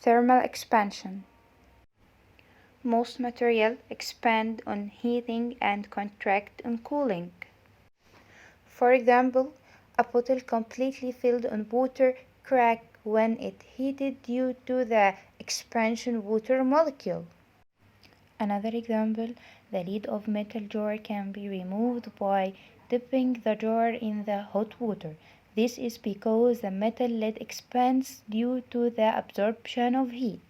Thermal expansion. Most materials expand on heating and contract on cooling. For example, a bottle completely filled on water cracks when it heated due to the expansion water molecule. Another example, the lid of metal jar can be removed by dipping the jar in the hot water. This is because the metal lid expands due to the absorption of heat.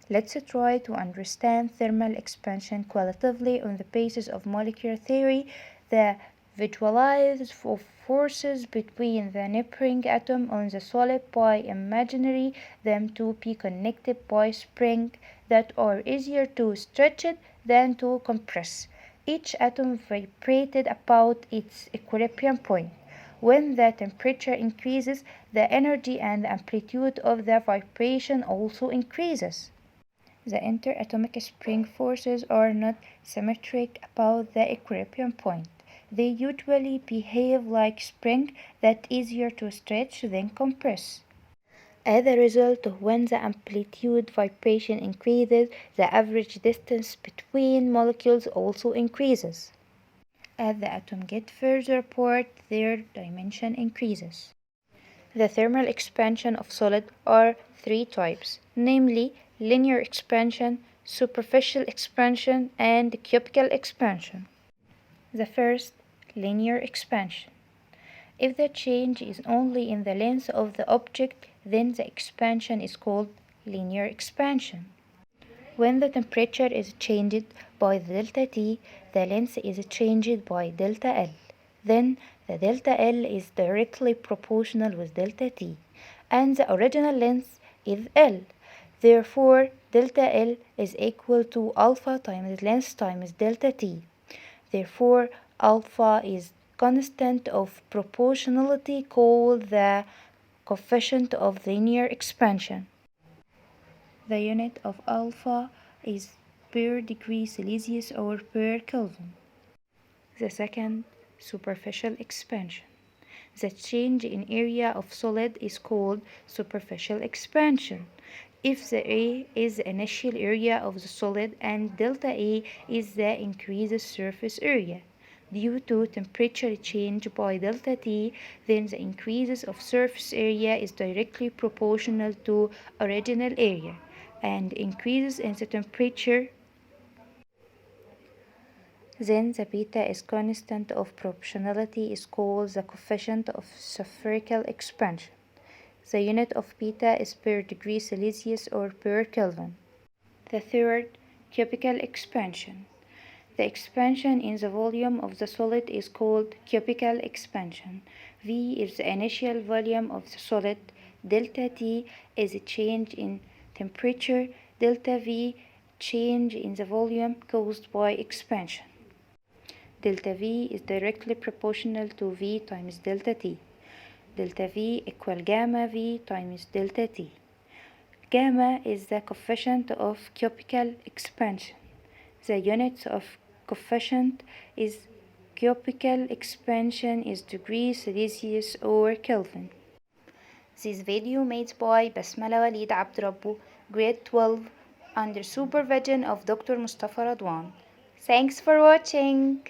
Let's try to understand thermal expansion qualitatively on the basis of molecular theory. The visualize of forces between the neighboring atom on the solid by imagining them to be connected by springs that are easier to stretch than to compress. Each atom vibrated about its equilibrium point. When the temperature increases, the energy and amplitude of the vibration also increases. The interatomic spring forces are not symmetric about the equilibrium point. They usually behave like springs that easier to stretch than compress. As a result, when the amplitude vibration increases, the average distance between molecules also increases. As the atoms get further apart, their dimension increases. The thermal expansion of solids are three types, namely linear expansion, superficial expansion, and cubical expansion. The first, linear expansion. If the change is only in the length of the object, then the expansion is called linear expansion. When the temperature is changed by delta T, the length is changed by delta L. Then the delta L is directly proportional with delta T, and the original length is L. Therefore, delta L is equal to alpha times length times delta T. Therefore, alpha is constant of proportionality called the coefficient of linear expansion. The unit of alpha is per degree Celsius or per Kelvin. The second, superficial expansion. The change in area of solid is called superficial expansion. If the A is the initial area of the solid and delta A is the increased surface area. Due to temperature change by delta T, then the increase of surface area is directly proportional to original area, and increases in the temperature, then the beta is constant of proportionality is called the coefficient of spherical expansion. The unit of beta is per degree Celsius or per Kelvin. The third, cubical expansion. The expansion in the volume of the solid is called cubical expansion. V is the initial volume of the solid. Delta T is a change in temperature. Delta V, change in the volume caused by expansion. Delta V is directly proportional to V times delta T. Delta V equal gamma V times delta T. Gamma is the coefficient of cubical expansion. The unit of coefficient is cubical expansion is degrees Celsius or Kelvin. This video made by Basmala Walid Abdrabbu, grade 12, under supervision of Dr. Mustafa Radwan. Thanks for watching.